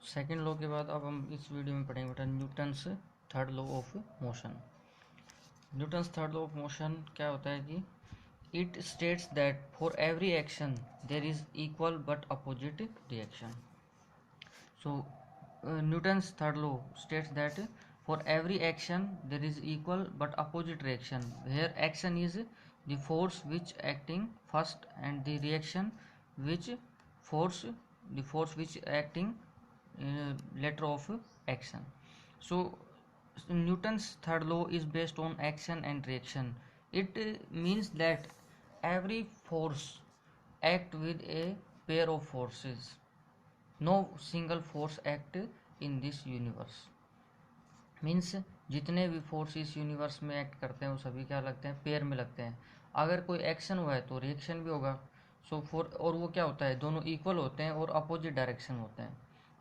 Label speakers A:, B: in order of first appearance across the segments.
A: Second law के बाद अब हम इस वीडियो में पढ़ेंगे बेटा Newton's third law of motion. Newton's third law of motion क्या होता है कि it states that for every action there is equal but opposite reaction. So Newton's third law states that for every action there is equal but opposite reaction, where action is the force which acting first and the reaction which force which acting later of action. So Newton's third law is based on action and reaction. It means that every force act with a pair of forces. No single force act in this universe. Means जितने भी force इस universe में act करते हैं वो सभी क्या लगते हैं, पेयर में लगते हैं। अगर कोई एक्शन हुआ है तो रिएक्शन भी होगा। सो और वो क्या होता है, दोनों इक्वल होते हैं और अपोजिट डायरेक्शन होते हैं।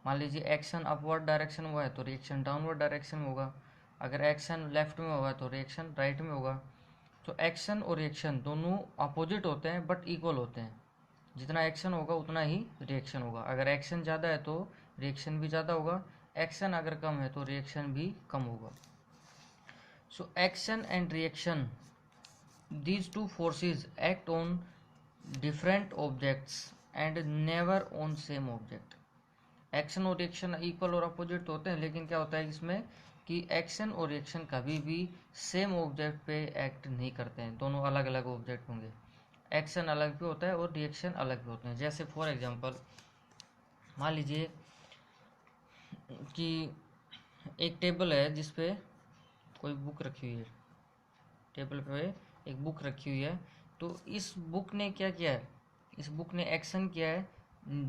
A: मान लीजिए एक्शन अपवर्ड डायरेक्शन हुआ है तो रिएक्शन डाउनवर्ड डायरेक्शन में होगा। अगर एक्शन लेफ्ट में होगा तो रिएक्शन राइट में होगा। तो एक्शन और रिएक्शन दोनों अपोजिट होते हैं बट इक्वल होते हैं। जितना एक्शन होगा उतना ही रिएक्शन होगा। अगर एक्शन ज़्यादा है तो रिएक्शन भी ज़्यादा होगा, एक्शन अगर कम है तो रिएक्शन भी कम होगा। So action and reaction, these two forces act on different objects and never on same object. Action और रिएक्शन इक्वल और अपोजिट होते हैं, लेकिन क्या होता है इसमें कि एक्शन और रिएक्शन कभी भी सेम ऑब्जेक्ट पे एक्ट नहीं करते हैं, दोनों अलग अलग ऑब्जेक्ट होंगे। एक्शन अलग भी होता है और रिएक्शन अलग भी होते हैं। जैसे फॉर एग्जांपल मान लीजिए कि एक टेबल है जिस पे कोई बुक रखी हुई है, टेबल पे एक बुक रखी हुई है। तो इस बुक ने क्या किया है, इस बुक ने एक्शन किया है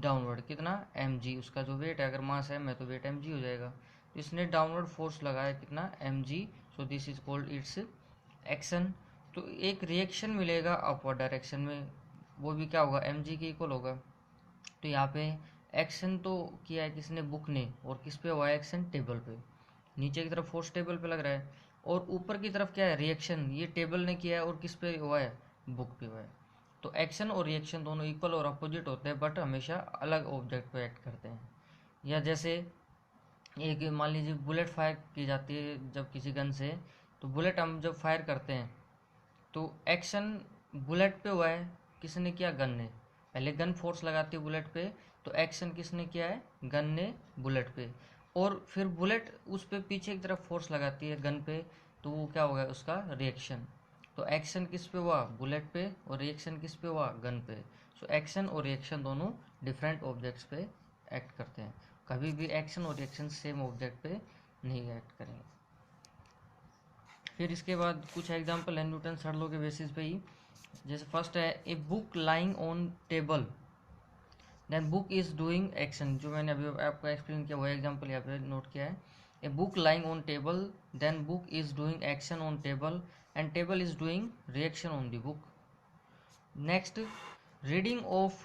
A: डाउनवर्ड, कितना mg, उसका जो वेट है, अगर मास m है तो वेट mg हो जाएगा। तो इसने डाउनवर्ड फोर्स लगाया कितना mg, so this is called its action. तो एक रिएक्शन मिलेगा अपवर्ड डायरेक्शन में, वो भी क्या होगा, mg के इक्वल होगा। तो यहाँ पे एक्शन तो किया है किसने, बुक ने, और किस पे हुआ है एक्शन, टेबल पे। नीचे की तरफ फोर्स टेबल पे लग रहा है और ऊपर की तरफ क्या है, रिएक्शन ये टेबल ने किया है और किस पे हुआ है, बुक पे हुआ है। तो एक्शन और रिएक्शन दोनों इक्वल और अपोजिट होते हैं बट हमेशा अलग ऑब्जेक्ट पे एक्ट करते हैं। या जैसे एक मान लीजिए बुलेट फायर की जाती है जब किसी गन से, तो बुलेट हम जब फायर करते हैं तो एक्शन बुलेट पे हुआ है, किसने किया, गन ने। पहले गन फोर्स लगाती है बुलेट पे, तो एक्शन किसने किया है, गन ने बुलेट पे। और फिर बुलेट उस पे पीछे की तरफ फोर्स लगाती है गन पे, तो वो क्या होगा, उसका रिएक्शन। तो एक्शन किस पे हुआ, बुलेट पे, और रिएक्शन किस पे हुआ, गन पे। सो एक्शन और रिएक्शन दोनों डिफरेंट ऑब्जेक्ट्स पे एक्ट करते हैं। कभी भी एक्शन और रिएक्शन सेम ऑब्जेक्ट पे नहीं एक्ट करेंगे। फिर इसके बाद कुछ एग्जांपल है न्यूटन थर्ड लॉ के बेसिस पे ही। जैसे फर्स्ट है, a book lying on table then book is doing action, जो मैंने अभी आपको एक्सप्लेन किया वही एग्जांपल यहाँ पे नोट किया है। A book lying on table then book is doing action on table and table is doing reaction on the book. Next, reading of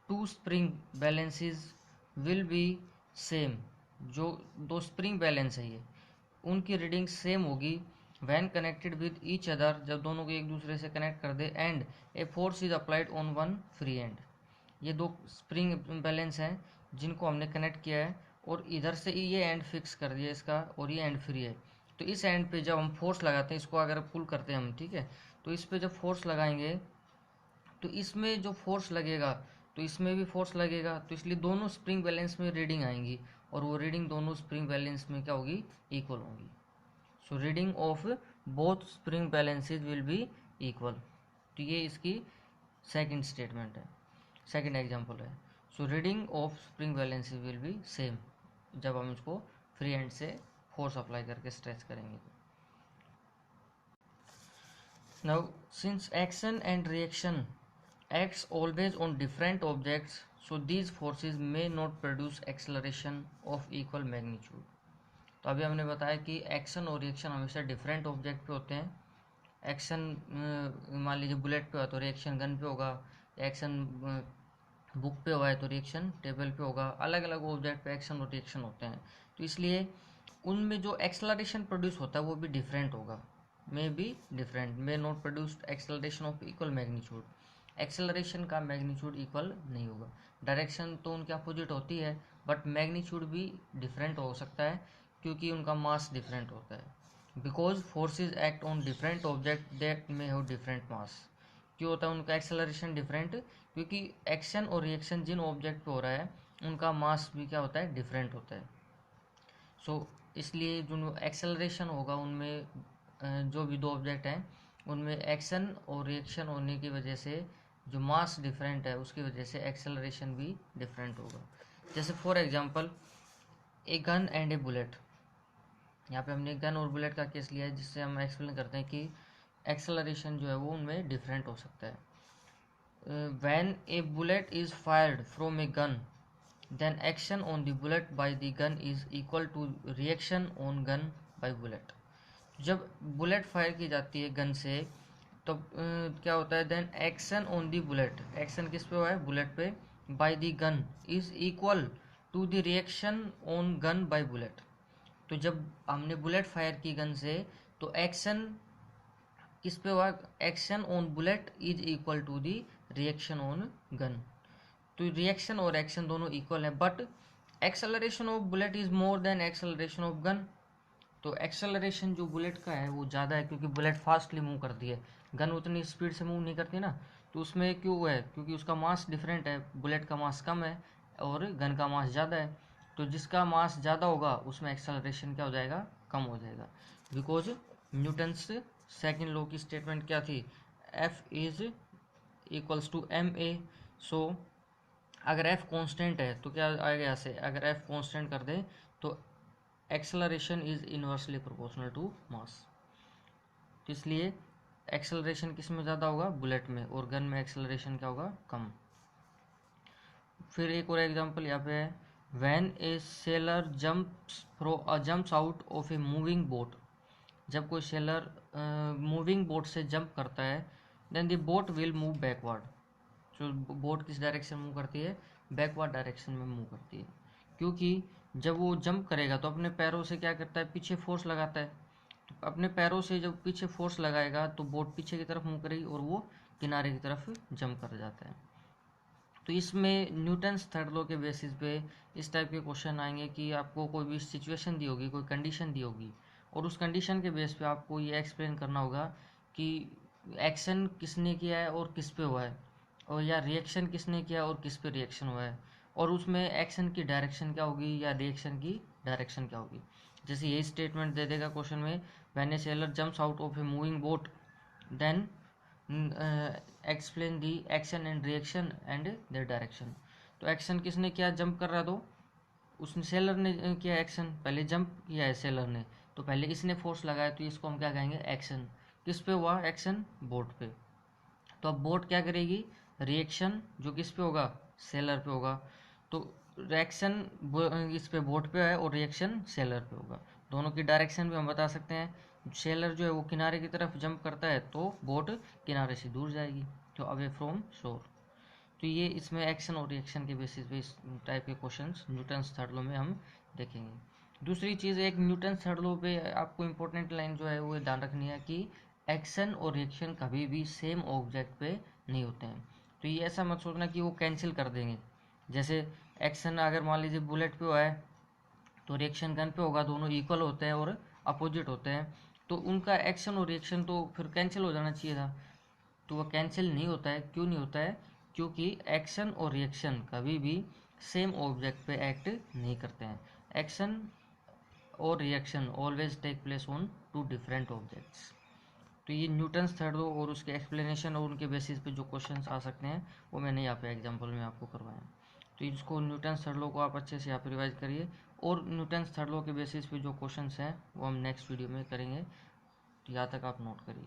A: two spring balances will be same, जो दो spring balance है ये, उनकी reading same होगी when connected with each other, जब दोनों को एक दूसरे से कनेक्ट कर दे, and a force is applied on one free end. ये दो स्प्रिंग बैलेंस हैं जिनको हमने कनेक्ट किया है और इधर से ये एंड फिक्स कर दिया इसका और ये एंड फ्री है। तो इस एंड पे जब हम फोर्स लगाते हैं, इसको अगर पुल करते हैं हम, ठीक है, तो इस पे जब फोर्स लगाएंगे तो इसमें जो फोर्स लगेगा तो इसमें भी फोर्स लगेगा, तो इसलिए दोनों स्प्रिंग बैलेंस में रीडिंग आएंगी और वो रीडिंग दोनों स्प्रिंग बैलेंस में क्या होगी, इक्वल होंगी। So reading of both spring balances will be equal. तो ये इसकी सेकंड स्टेटमेंट है, सेकंड एग्जांपल है। So reading of spring balances will be same जब हम इसको फ्री हैंड से फोर्स अप्लाई करके स्ट्रेच करेंगे। Now since action and reaction acts always on different objects, so these forces may not produce acceleration of equal magnitude. तो अभी हमने बताया कि एक्शन और रिएक्शन हमेशा डिफरेंट ऑब्जेक्ट पे होते हैं। एक्शन मान लीजिए बुलेट पे हुआ तो रिएक्शन गन पे होगा, एक्शन बुक पे हुआ है तो रिएक्शन टेबल पे होगा। अलग अलग ऑब्जेक्ट पे एक्शन और रिएक्शन होते हैं, तो इसलिए उनमें जो एक्सेलरेशन प्रोड्यूस होता है वो भी डिफरेंट होगा, may be different, may not produce acceleration of equal magnitude. Acceleration का मैग्नीट्यूड इक्वल नहीं होगा, डायरेक्शन तो उनके अपोजिट होती है बट मैग्नीट्यूड भी डिफरेंट हो सकता है क्योंकि उनका मास डिफरेंट होता है। Because forces act on different object that may have different mass. क्यों होता है उनका एक्सेलरेशन डिफरेंट? क्योंकि एक्शन और रिएक्शन जिन ऑब्जेक्ट पे हो रहा है उनका मास भी क्या होता है, डिफरेंट होता है। सो इसलिए जो एक्सेलरेशन होगा उनमें जो भी दो ऑब्जेक्ट हैं उनमें एक्शन और रिएक्शन होने की वजह से जो मास डिफरेंट है उसकी वजह से एक्सेलरेशन भी डिफरेंट होगा। जैसे for example a gun and A bullet. यहाँ पे हमने गन और बुलेट का केस लिया है जिससे हम एक्सप्लेन करते हैं कि एक्सेलरेशन जो है वो उनमें डिफरेंट हो सकता है। When A bullet is fired from a gun then action on the bullet by the gun is equal to reaction on gun by bullet। जब बुलेट फायर की जाती है गन से तो क्या होता है, then action on the bullet, action किस पे हुआ है, बुलेट पे, by the gun is equal to the reaction on gun by bullet. तो जब हमने बुलेट फायर की गन से तो एक्शन किस पे हुआ, action on bullet is equal to the reaction on gun. तो रिएक्शन और एक्शन दोनों इक्वल है, but acceleration of bullet is more than acceleration of gun. तो एक्सेलरेशन जो बुलेट का है वो ज़्यादा है क्योंकि बुलेट फास्टली मूव करती है, गन उतनी स्पीड से मूव नहीं करती ना। तो उसमें क्यों है, क्योंकि उसका मास डिफरेंट है, बुलेट का मास कम है और गन का मास ज़्यादा है। तो जिसका मास ज़्यादा होगा उसमें एक्सेलरेशन क्या हो जाएगा, कम हो जाएगा। बिकॉज न्यूटन्स सेकेंड लॉ की स्टेटमेंट क्या थी, F is equals to M A. So अगर f कांस्टेंट है तो क्या आएगा यहाँ से, अगर f कांस्टेंट कर दें तो acceleration is inversely proportional to mass. तो इसलिए एक्सेलरेशन किस में ज़्यादा होगा, बुलेट में, और गन में एक्सेलरेशन क्या होगा, कम। फिर एक और एग्जांपल यहाँ पे है, when a sailor jumps out of a moving boat. जब कोई सेलर मूविंग बोट से जंप करता है then the boat will move backward. जो बोट किस डायरेक्शन मूव करती है, बैकवर्ड डायरेक्शन में मूव करती है, क्योंकि जब वो जंप करेगा तो अपने पैरों से क्या करता है, पीछे फोर्स लगाता है। तो अपने पैरों से जब पीछे फोर्स लगाएगा तो बोट पीछे की तरफ मूव करेगी और वो किनारे की तरफ जंप कर जाता है। तो इसमें न्यूटन्स थर्ड लॉ के बेसिस पे इस टाइप के क्वेश्चन आएंगे कि आपको कोई भी सिचुएशन दी होगी, कोई कंडीशन दी होगी, और उस कंडीशन के बेस पे आपको ये एक्सप्लेन करना होगा कि एक्शन किसने किया है और किस पे हुआ है, और या रिएक्शन किसने किया और किस पे रिएक्शन हुआ है, और उसमें एक्शन की डायरेक्शन क्या होगी या रिएक्शन की डायरेक्शन क्या होगी। जैसे यही स्टेटमेंट दे देगा क्वेश्चन में, when a sailor jumps out of a moving boat then explain the action and reaction and their direction. तो एक्शन किसने किया, जंप कर रहा, तो उसने सेलर ने किया एक्शन, पहले जंप किया है सेलर ने, तो पहले इसने फोर्स लगाया, तो इसको हम क्या कहेंगे, एक्शन। किस पे हुआ एक्शन, बोट पे। तो अब बोट क्या करेगी, रिएक्शन जो किस पे होगा, सेलर पे होगा। तो रिएक्शन इस पे बोट पे है और रिएक्शन सेलर पे होगा। दोनों की डायरेक्शन भी हम बता सकते हैं, सेलर जो है वो किनारे की तरफ जंप करता है तो बोट किनारे से दूर जाएगी, तो अवे फ्रॉम शोर। तो ये इसमें एक्शन और रिएक्शन के बेसिस पे इस टाइप के क्वेश्चंस न्यूटन्स थर्ड लॉ में हम देखेंगे। दूसरी चीज़, एक न्यूटन्स थर्ड लॉ पे आपको इंपॉर्टेंट लाइन जो है वो ध्यान रखनी है कि एक्शन और रिएक्शन कभी भी सेम ऑब्जेक्ट पे नहीं होते हैं। तो ये ऐसा मत सोचना कि वो कैंसिल कर देंगे। जैसे एक्शन अगर मान लीजिए बुलेट पे हुआ है तो रिएक्शन गन पे होगा, दोनों इक्वल होते हैं और अपोजिट होते हैं, तो उनका एक्शन और रिएक्शन तो फिर कैंसिल हो जाना चाहिए था। तो वह कैंसिल नहीं होता है, क्यों नहीं होता है, क्योंकि एक्शन और रिएक्शन कभी भी सेम ऑब्जेक्ट पे एक्ट नहीं करते हैं। एक्शन और reaction always take place on two different objects. तो ये न्यूटन्स थर्ड लॉ और उसके एक्सप्लेनेशन और उनके बेसिस पे जो क्वेश्चंस आ सकते हैं वो मैंने यहाँ पे एग्जांपल में आपको करवाया। तो इसको न्यूटन्स थर्ड लॉ को आप अच्छे से यहाँ पे रिवाइज करिए, और न्यूटन्स थर्ड लॉ के बेसिस पे जो क्वेश्चंस हैं वो हम नेक्स्ट वीडियो में करेंगे। तो यहाँ तक आप नोट करिए।